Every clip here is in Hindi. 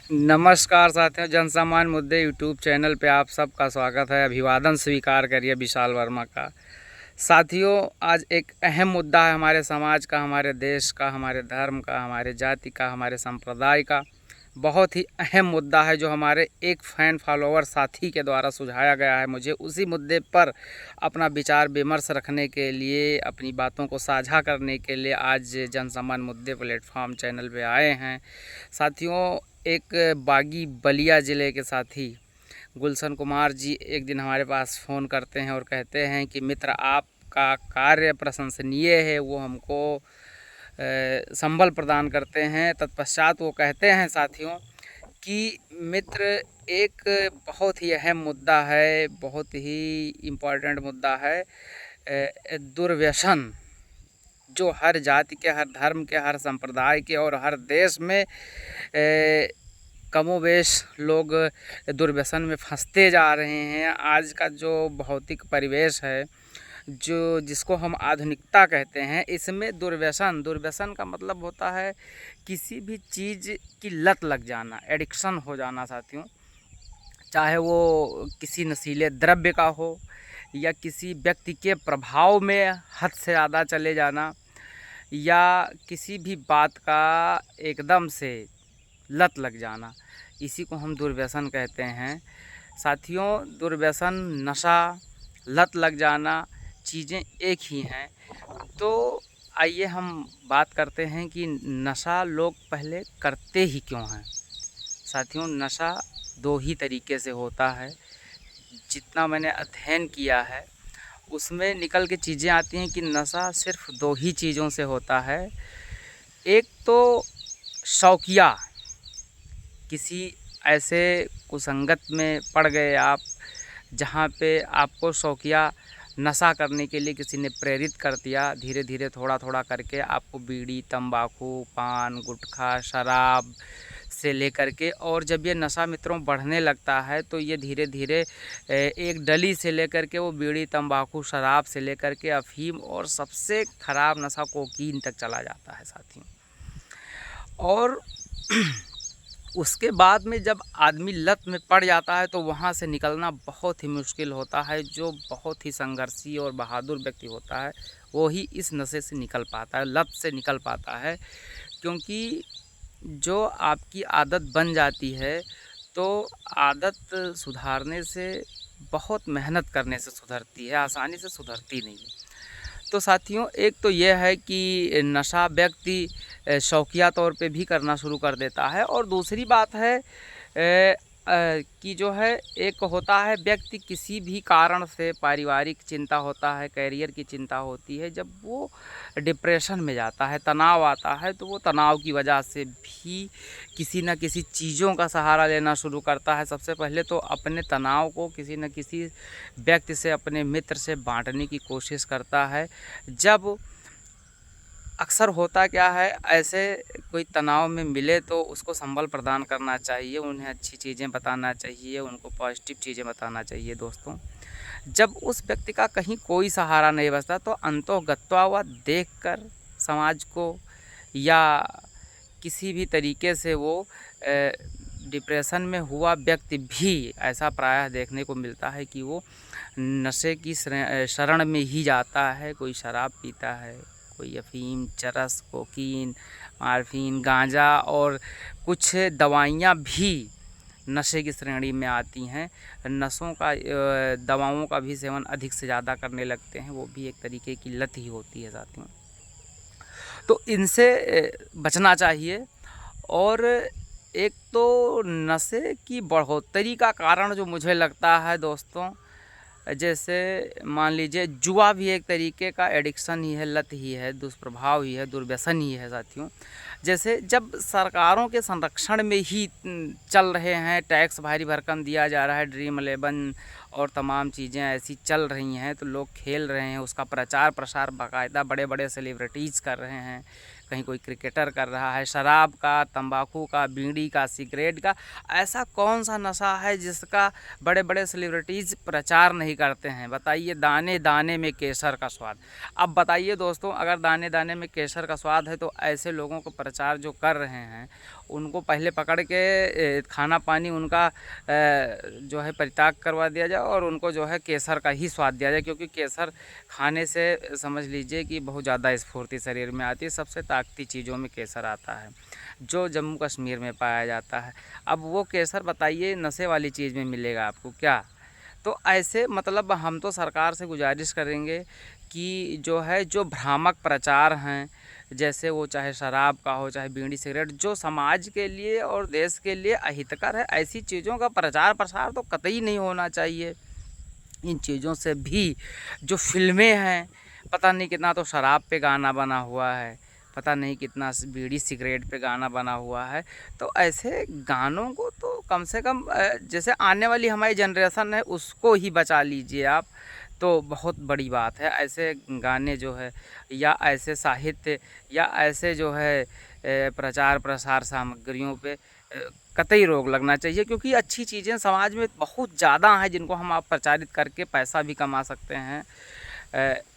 नमस्कार साथियों, जनसामान्य मुद्दे यूट्यूब चैनल पे आप सबका स्वागत है। अभिवादन स्वीकार करिए विशाल वर्मा का। साथियों, आज एक अहम मुद्दा है हमारे समाज का, हमारे देश का, हमारे धर्म का, हमारे जाति का, हमारे संप्रदाय का। बहुत ही अहम मुद्दा है जो हमारे एक फैन फॉलोवर साथी के द्वारा सुझाया गया है। मुझे उसी मुद्दे पर अपना विचार विमर्श रखने के लिए, अपनी बातों को साझा करने के लिए आज जनसामान्य मुद्दे प्लेटफॉर्म चैनल पे आए हैं। साथियों, एक बागी बलिया ज़िले के साथी गुलशन कुमार जी एक दिन हमारे पास फ़ोन करते हैं और कहते हैं कि मित्र, आपका कार्य प्रशंसनीय है। वो हमको संबल प्रदान करते हैं। तत्पश्चात वो कहते हैं साथियों कि मित्र, एक बहुत ही अहम मुद्दा है, बहुत ही इम्पोर्टेंट मुद्दा है, दुर्व्यसन, जो हर जाति के, हर धर्म के, हर संप्रदाय के और हर देश में कमोवेश लोग दुर्व्यसन में फंसते जा रहे हैं। आज का जो भौतिक परिवेश है, जिसको हम आधुनिकता कहते हैं, इसमें दुर्व्यसन का मतलब होता है किसी भी चीज़ की लत लग जाना, एडिक्शन हो जाना साथियों। चाहे वो किसी नशीले द्रव्य का हो या किसी व्यक्ति के प्रभाव में हद से ज़्यादा चले जाना, या किसी भी बात का एकदम से लत लग जाना, इसी को हम दुर्व्यसन कहते हैं। साथियों, दुर्व्यसन, नशा, लत लग जाना चीज़ें एक ही हैं। तो आइए हम बात करते हैं कि नशा लोग पहले करते ही क्यों हैं। साथियों, नशा दो ही तरीके से होता है। जितना मैंने अध्ययन किया है उसमें निकल के चीज़ें आती हैं कि नशा सिर्फ दो ही चीज़ों से होता है। एक तो शौकिया, किसी ऐसे कुसंगत में पड़ गए आप जहाँ पे आपको शौकिया नशा करने के लिए किसी ने प्रेरित कर दिया। धीरे धीरे थोड़ा थोड़ा करके आपको बीड़ी, तंबाकू, पान, गुटखा, शराब से लेकर के, और जब ये नशा मित्रों बढ़ने लगता है तो ये धीरे धीरे एक डली से लेकर के वो बीड़ी, तंबाकू, शराब से लेकर के अफीम और सबसे ख़राब नशा कोकीन तक चला जाता है साथियों। और उसके बाद में जब आदमी लत में पड़ जाता है तो वहाँ से निकलना बहुत ही मुश्किल होता है। जो बहुत ही संघर्षी और बहादुर व्यक्ति होता है वो ही इस नशे से निकल पाता है, लत से निकल पाता है। क्योंकि जो आपकी आदत बन जाती है तो आदत सुधारने से, बहुत मेहनत करने से सुधरती है, आसानी से सुधरती नहीं है। तो साथियों, एक तो यह है कि नशा व्यक्ति शौकिया तौर पे भी करना शुरू कर देता है, और दूसरी बात है कि जो है, एक होता है व्यक्ति किसी भी कारण से, पारिवारिक चिंता होता है, कैरियर की चिंता होती है, जब वो डिप्रेशन में जाता है, तनाव आता है, तो वो तनाव की वजह से भी किसी न किसी चीज़ों का सहारा लेना शुरू करता है। सबसे पहले तो अपने तनाव को किसी न किसी व्यक्ति से, अपने मित्र से बांटने की कोशिश करता है। जब अक्सर होता क्या है, ऐसे कोई तनाव में मिले तो उसको संबल प्रदान करना चाहिए, उन्हें अच्छी चीज़ें बताना चाहिए, उनको पॉजिटिव चीज़ें बताना चाहिए। दोस्तों, जब उस व्यक्ति का कहीं कोई सहारा नहीं बचता तो अंतोगत्वा हुआ देखकर समाज को, या किसी भी तरीके से वो डिप्रेशन में हुआ व्यक्ति भी, ऐसा प्रायः देखने को मिलता है कि वो नशे की शरण में ही जाता है। कोई शराब पीता है, कोई अफीम, चरस, कोकीन, मार्फीन, गांजा और कुछ दवाइयाँ भी नशे की श्रेणी में आती हैं। दवाओं का भी सेवन अधिक से ज़्यादा करने लगते हैं, वो भी एक तरीके की लत ही होती है साथियों। तो इनसे बचना चाहिए। और एक तो नशे की बढ़ोतरी का कारण जो मुझे लगता है दोस्तों, जैसे मान लीजिए जुआ भी एक तरीके का एडिक्शन ही है, लत ही है, दुष्प्रभाव ही है, दुर्व्यसन ही है साथियों। जैसे जब सरकारों के संरक्षण में ही चल रहे हैं, टैक्स भारी भरकम दिया जा रहा है, ड्रीम 11 और तमाम चीज़ें ऐसी चल रही हैं, तो लोग खेल रहे हैं, उसका प्रचार प्रसार बाकायदा बड़े बड़े सेलिब्रिटीज़ कर रहे हैं, कहीं कोई क्रिकेटर कर रहा है। शराब का, तंबाकू का, बीड़ी का, सिगरेट का, ऐसा कौन सा नशा है जिसका बड़े बड़े सेलिब्रिटीज़ प्रचार नहीं करते हैं? बताइए, दाने दाने में केसर का स्वाद। अब बताइए दोस्तों, अगर दाने दाने में केसर का स्वाद है तो ऐसे लोगों को प्रचार जो कर रहे हैं उनको पहले पकड़ के खाना पानी उनका जो है परित्याग करवा दिया जाए और उनको जो है केसर का ही स्वाद दिया जाए, क्योंकि केसर खाने से समझ लीजिए कि बहुत ज़्यादा स्फूर्ति शरीर में आती है। सबसे ताकती चीज़ों में केसर आता है, जो जम्मू कश्मीर में पाया जाता है। अब वो केसर बताइए नशे वाली चीज़ में मिलेगा आपको क्या? तो ऐसे मतलब हम तो सरकार से गुजारिश करेंगे कि जो है जो भ्रामक प्रचार हैं, जैसे वो चाहे शराब का हो चाहे बीड़ी सिगरेट, जो समाज के लिए और देश के लिए अहितकर है, ऐसी चीज़ों का प्रचार प्रसार तो कतई नहीं होना चाहिए। इन चीज़ों से भी जो फिल्में हैं, पता नहीं कितना तो शराब पे गाना बना हुआ है, पता नहीं कितना बीड़ी सिगरेट पे गाना बना हुआ है। तो ऐसे गानों को तो कम से कम जैसे आने वाली हमारी जनरेशन है उसको ही बचा लीजिए आप, तो बहुत बड़ी बात है। ऐसे गाने जो है या ऐसे साहित्य या ऐसे जो है प्रचार प्रसार सामग्रियों पे कतई रोक लगना चाहिए, क्योंकि अच्छी चीज़ें समाज में बहुत ज़्यादा हैं जिनको हम आप प्रचारित करके पैसा भी कमा सकते हैं।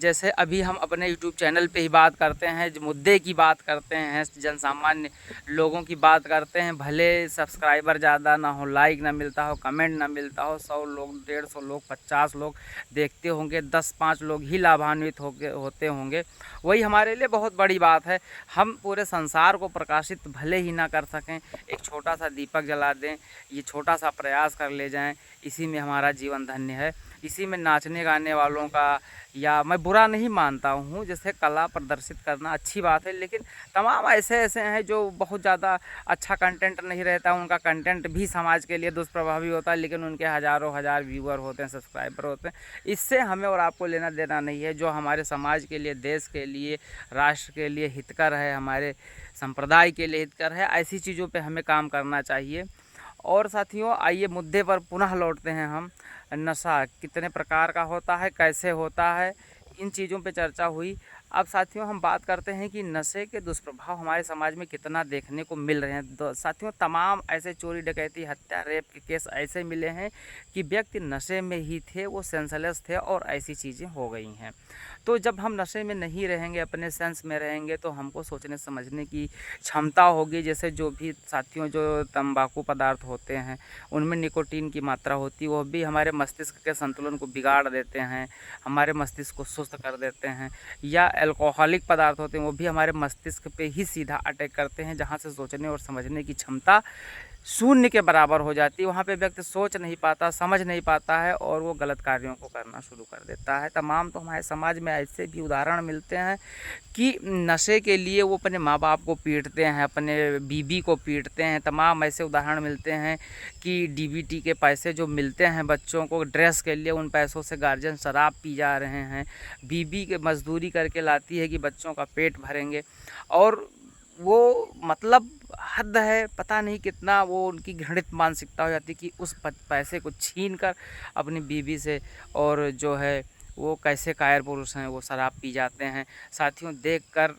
जैसे अभी हम अपने YouTube चैनल पे ही बात करते हैं, जो मुद्दे की बात करते हैं, जन सामान्य लोगों की बात करते हैं, भले सब्सक्राइबर ज़्यादा ना हो, लाइक ना मिलता हो, कमेंट ना मिलता हो, 100 लोग 150 लोग 50 लोग देखते होंगे, 10-5 लोग ही लाभान्वित होते होंगे, वही हमारे लिए बहुत बड़ी बात है। हम पूरे संसार को प्रकाशित भले ही ना कर सकें, एक छोटा सा दीपक जला दें, ये छोटा सा प्रयास कर ले जाएं, इसी में हमारा जीवन धन्य है। इसी में नाचने गाने वालों का या मैं बुरा नहीं मानता हूँ, जैसे कला प्रदर्शित करना अच्छी बात है, लेकिन तमाम ऐसे हैं जो बहुत ज़्यादा अच्छा कंटेंट नहीं रहता, उनका कंटेंट भी समाज के लिए दुष्प्रभावी होता है, लेकिन उनके हज़ारों हज़ार व्यूअर होते हैं, सब्सक्राइबर होते हैं। इससे हमें और आपको लेना देना नहीं है। जो हमारे समाज के लिए, देश के लिए, राष्ट्र के लिए हितकर है, हमारे संप्रदाय के लिए हितकर है, ऐसी चीज़ों पर हमें काम करना चाहिए। और साथियों, आइए मुद्दे पर पुनः लौटते हैं हम। नशा कितने प्रकार का होता है, कैसे होता है, इन चीज़ों पे चर्चा हुई। अब साथियों हम बात करते हैं कि नशे के दुष्प्रभाव हमारे समाज में कितना देखने को मिल रहे हैं। तो साथियों तमाम ऐसे चोरी डकैती हत्या रेप के केस ऐसे मिले हैं कि व्यक्ति नशे में ही थे, वो सेंसलेस थे और ऐसी चीज़ें हो गई हैं। तो जब हम नशे में नहीं रहेंगे, अपने सेंस में रहेंगे, तो हमको सोचने समझने की क्षमता होगी। जैसे जो भी साथियों जो तंबाकू पदार्थ होते हैं उनमें निकोटीन की मात्रा होती है, वो भी हमारे मस्तिष्क के संतुलन को बिगाड़ देते हैं, हमारे मस्तिष्क को सुस्त कर देते हैं। या अल्कोहलिक पदार्थ होते हैं, वो भी हमारे मस्तिष्क पे ही सीधा अटैक करते हैं, जहाँ से सोचने और समझने की क्षमता शून्य के बराबर हो जाती है। वहाँ पे व्यक्ति सोच नहीं पाता, समझ नहीं पाता है और वो गलत कार्यों को करना शुरू कर देता है। तमाम तो हमारे समाज में ऐसे भी उदाहरण मिलते हैं कि नशे के लिए वो अपने माँ बाप को पीटते हैं, अपने बीवी को पीटते हैं। तमाम ऐसे उदाहरण मिलते हैं कि डीबीटी के पैसे जो मिलते हैं बच्चों को ड्रेस के लिए, उन पैसों से गार्जियन शराब पी जा रहे हैं। बीवी के मजदूरी करके लाती है कि बच्चों का पेट भरेंगे, और वो मतलब हद है, पता नहीं कितना वो उनकी घृणित मानसिकता हो जाती है कि उस पैसे को छीन कर अपनी बीवी से, और जो है वो कैसे कायर पुरुष हैं, वो शराब पी जाते हैं। साथियों देखकर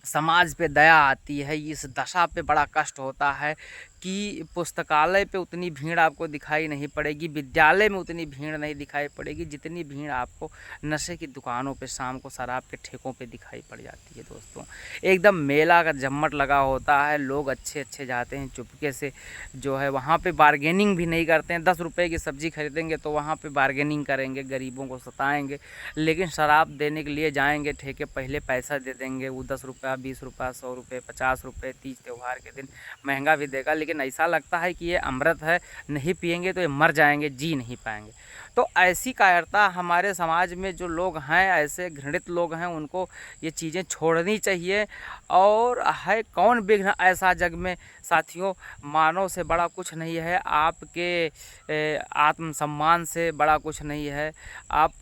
समाज पे दया आती है। इस दशा पे बड़ा कष्ट होता है कि पुस्तकालय पे उतनी भीड़ आपको दिखाई नहीं पड़ेगी, विद्यालय में उतनी भीड़ नहीं दिखाई पड़ेगी जितनी भीड़ आपको नशे की दुकानों पे, शाम को शराब के ठेकों पे दिखाई पड़ जाती है। दोस्तों एकदम मेला का जम्मट लगा होता है, लोग अच्छे अच्छे जाते हैं चुपके से, जो है वहाँ पे बार्गेनिंग भी नहीं करते हैं। 10 रुपये की सब्ज़ी खरीदेंगे तो वहाँ पे बार्गेनिंग करेंगे, गरीबों को सताएँगे। लेकिन शराब देने के लिए जाएंगे ठेके, पहले पैसा दे देंगे, वो 10 रुपया 20 रुपया 100 रुपये 50 रुपये, तीज त्यौहार के दिन महंगा भी देगा, लेकिन ऐसा लगता है कि ये अमृत है, नहीं पिएंगे तो ये मर जाएंगे, जी नहीं पाएंगे। तो ऐसी कायरता हमारे समाज में जो लोग हैं, ऐसे घृणित लोग हैं, उनको ये चीज़ें छोड़नी चाहिए। और है कौन विघ्न ऐसा जग में साथियों, मानव से बड़ा कुछ नहीं है, आपके आत्मसम्मान से बड़ा कुछ नहीं है। आप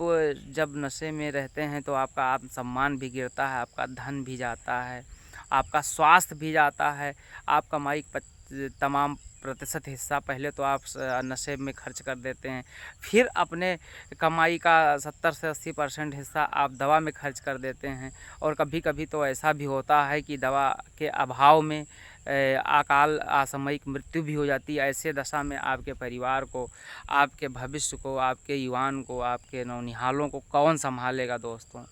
जब नशे में रहते हैं तो आपका आत्मसम्मान भी गिरता है, आपका धन भी जाता है, आपका स्वास्थ्य भी जाता है, आप कमाई तमाम प्रतिशत हिस्सा पहले तो आप नशे में खर्च कर देते हैं, फिर अपने कमाई का 70 से 80% हिस्सा आप दवा में खर्च कर देते हैं। और कभी कभी तो ऐसा भी होता है कि दवा के अभाव में अकाल असामयिक मृत्यु भी हो जाती है। ऐसे दशा में आपके परिवार को, आपके भविष्य को, आपके युवान को, आपके नौनिहालों को कौन संभालेगा दोस्तों।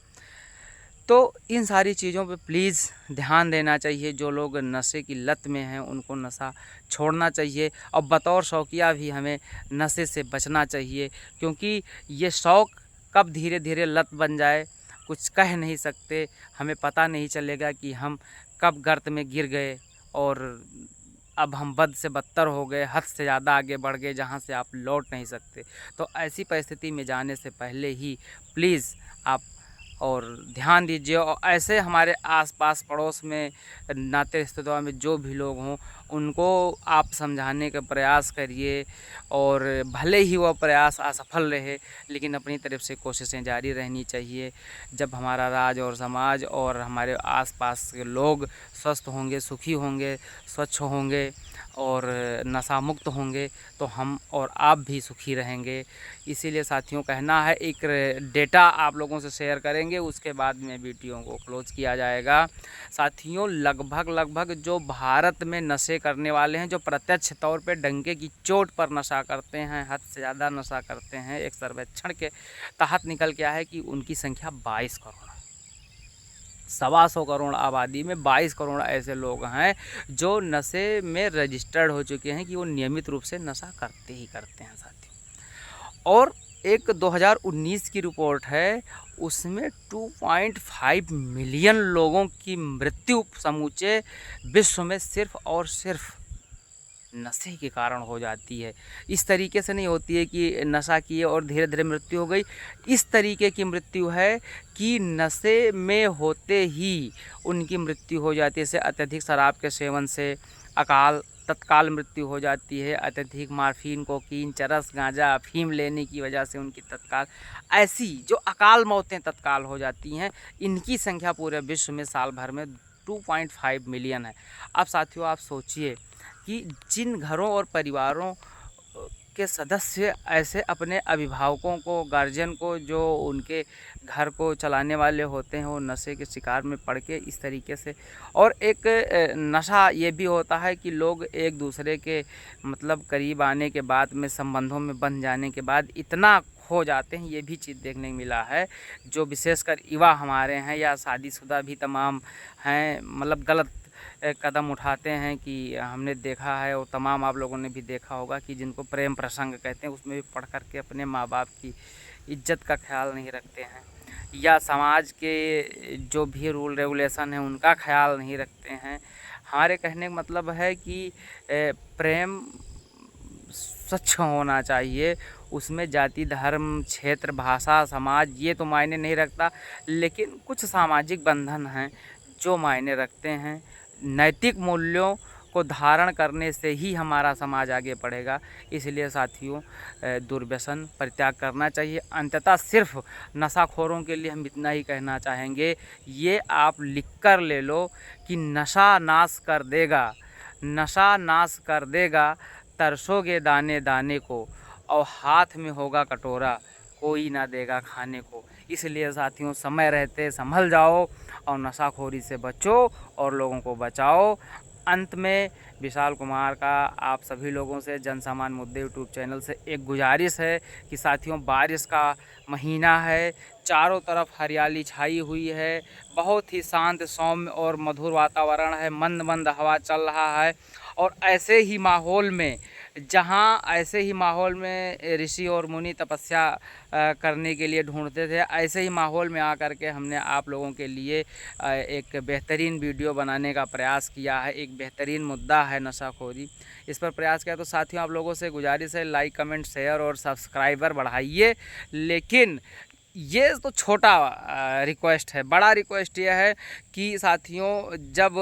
तो इन सारी चीज़ों पे प्लीज़ ध्यान देना चाहिए। जो लोग नशे की लत में हैं उनको नशा छोड़ना चाहिए, और बतौर शौकिया भी हमें नशे से बचना चाहिए, क्योंकि ये शौक़ कब धीरे धीरे लत बन जाए कुछ कह नहीं सकते। हमें पता नहीं चलेगा कि हम कब गर्त में गिर गए और अब हम बद से बदतर हो गए, हद से ज़्यादा आगे बढ़ गए जहाँ से आप लौट नहीं सकते। तो ऐसी परिस्थिति में जाने से पहले ही प्लीज़ आप और ध्यान दीजिए, और ऐसे हमारे आसपास पड़ोस में नाते रिश्तेदारों में जो भी लोग हों उनको आप समझाने का प्रयास करिए, और भले ही वह प्रयास असफल रहे लेकिन अपनी तरफ से कोशिशें जारी रहनी चाहिए। जब हमारा राज्य और समाज और हमारे आसपास के लोग स्वस्थ होंगे, सुखी होंगे, स्वच्छ होंगे और नशा मुक्त होंगे तो हम और आप भी सुखी रहेंगे। इसीलिए साथियों कहना है, एक डेटा आप लोगों से शेयर करेंगे, उसके बाद में वीडियो को क्लोज किया जाएगा। साथियों लगभग जो भारत में नशे करने वाले हैं, जो प्रत्यक्ष तौर पे डंके की चोट पर नशा करते हैं, हद से ज़्यादा नशा करते हैं, एक सर्वेक्षण के तहत निकल के आया है कि उनकी संख्या 22 करोड़। 125 करोड़ आबादी में 22 करोड़ ऐसे लोग हैं जो नशे में रजिस्टर्ड हो चुके हैं कि वो नियमित रूप से नशा करते ही करते हैं साथियों। और एक 2019 की रिपोर्ट है, उसमें 2.5 मिलियन लोगों की मृत्यु समूचे विश्व में सिर्फ और सिर्फ नशे के कारण हो जाती है। इस तरीके से नहीं होती है कि नशा किए और धीरे धीरे मृत्यु हो गई। इस तरीके की मृत्यु है कि नशे में होते ही उनकी मृत्यु हो जाती है। जैसे अत्यधिक शराब के सेवन से तत्काल मृत्यु हो जाती है, अत्यधिक मार्फिन, कोकीन, चरस, गांजा, अफीम लेने की वजह से उनकी तत्काल, ऐसी जो अकाल मौतें तत्काल हो जाती हैं, इनकी संख्या पूरे विश्व में साल भर में 2.5 मिलियन है। अब साथियों आप सोचिए कि जिन घरों और परिवारों के सदस्य ऐसे अपने अभिभावकों को, गार्जियन को, जो उनके घर को चलाने वाले होते हैं, वो नशे के शिकार में पड़ के इस तरीके से। और एक नशा ये भी होता है कि लोग एक दूसरे के मतलब करीब आने के बाद में, संबंधों में बंध जाने के बाद इतना खो जाते हैं, ये भी चीज़ देखने को मिला है। जो विशेषकर युवा हमारे हैं या शादीशुदा भी तमाम हैं, मतलब गलत कदम उठाते हैं कि हमने देखा है, और तमाम आप लोगों ने भी देखा होगा कि जिनको प्रेम प्रसंग कहते हैं उसमें भी पढ़ कर के अपने माँ बाप की इज्जत का ख्याल नहीं रखते हैं, या समाज के जो भी रूल रेगुलेशन है उनका ख्याल नहीं रखते हैं। हमारे कहने का मतलब है कि प्रेम स्वच्छ होना चाहिए, उसमें जाति, धर्म, क्षेत्र, भाषा, समाज ये तो मायने नहीं रखता, लेकिन कुछ सामाजिक बंधन हैं जो मायने रखते हैं। नैतिक मूल्यों को धारण करने से ही हमारा समाज आगे बढ़ेगा। इसलिए साथियों दुर्व्यसन परित्याग करना चाहिए। अंततः सिर्फ नशाखोरों के लिए हम इतना ही कहना चाहेंगे, ये आप लिख कर ले लो कि नशा नाश कर देगा, नशा नाश कर देगा, तरसोगे दाने दाने को, और हाथ में होगा कटोरा, कोई ना देगा खाने को। इसलिए साथियों समय रहते संभल जाओ और नशाखोरी से बचो और लोगों को बचाओ। अंत में विशाल कुमार का आप सभी लोगों से जन सामान्य मुद्दे यूट्यूब चैनल से एक गुजारिश है कि साथियों बारिश का महीना है, चारों तरफ हरियाली छाई हुई है, बहुत ही शांत, सौम्य और मधुर वातावरण है, मंद मंद हवा चल रहा है। और ऐसे ही माहौल में, जहाँ ऐसे ही माहौल में ऋषि और मुनि तपस्या करने के लिए ढूंढते थे, ऐसे ही माहौल में आकर के हमने आप लोगों के लिए एक बेहतरीन वीडियो बनाने का प्रयास किया है। एक बेहतरीन मुद्दा है नशाखोरी, इस पर प्रयास किया। तो साथियों आप लोगों से गुजारिश है, लाइक, कमेंट, शेयर और सब्सक्राइबर बढ़ाइए। लेकिन ये तो छोटा रिक्वेस्ट है, बड़ा रिक्वेस्ट ये है कि साथियों जब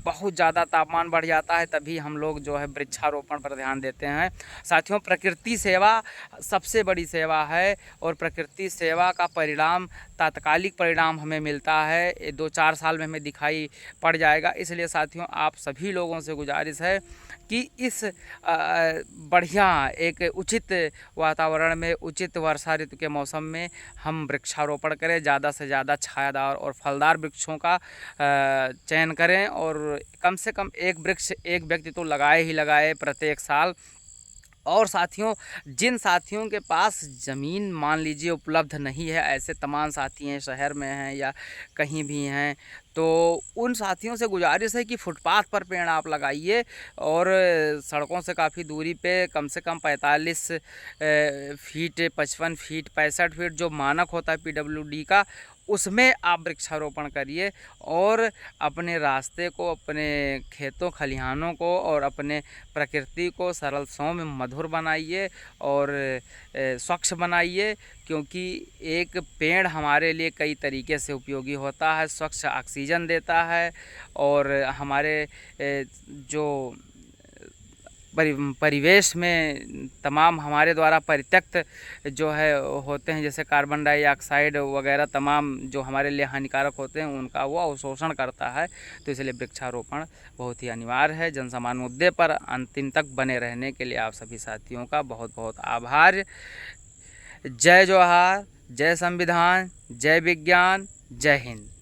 बहुत ज़्यादा तापमान बढ़ जाता है तभी हम लोग जो है वृक्षारोपण पर ध्यान देते हैं। साथियों प्रकृति सेवा सबसे बड़ी सेवा है, और प्रकृति सेवा का परिणाम, तात्कालिक परिणाम हमें मिलता है, 2-4 साल में हमें दिखाई पड़ जाएगा। इसलिए साथियों आप सभी लोगों से गुजारिश है कि इस बढ़िया एक उचित वातावरण में, उचित वर्षा ऋतु के मौसम में हम वृक्षारोपण करें, ज़्यादा से ज़्यादा छायादार और फलदार वृक्षों का चयन करें, और कम से कम एक वृक्ष एक व्यक्ति तो लगाए ही लगाए प्रत्येक साल। और साथियों, जिन साथियों के पास ज़मीन मान लीजिए उपलब्ध नहीं है, ऐसे तमाम साथी हैं, शहर में हैं या कहीं भी हैं, तो उन साथियों से गुजारिश है कि फुटपाथ पर पेड़ आप लगाइए और सड़कों से काफ़ी दूरी पे कम से कम 45 फीट, 55 फीट, 65 फीट जो मानक होता है पीडब्ल्यूडी का, उसमें आप वृक्षारोपण करिए और अपने रास्ते को, अपने खेतों खलिहानों को और अपने प्रकृति को सरल सौम्य मधुर बनाइए और स्वच्छ बनाइए, क्योंकि एक पेड़ हमारे लिए कई तरीके से उपयोगी होता है। स्वच्छ ऑक्सीजन देता है और हमारे जो परिवेश में तमाम हमारे द्वारा परित्यक्त जो है होते हैं, जैसे कार्बन डाइऑक्साइड वगैरह तमाम जो हमारे लिए हानिकारक होते हैं, उनका वो अवशोषण करता है। तो इसलिए वृक्षारोपण बहुत ही अनिवार्य है। जनसमान मुद्दे पर अंतिम तक बने रहने के लिए आप सभी साथियों का बहुत बहुत आभार। जय जोहार, जय संविधान, जय विज्ञान, जय हिंद।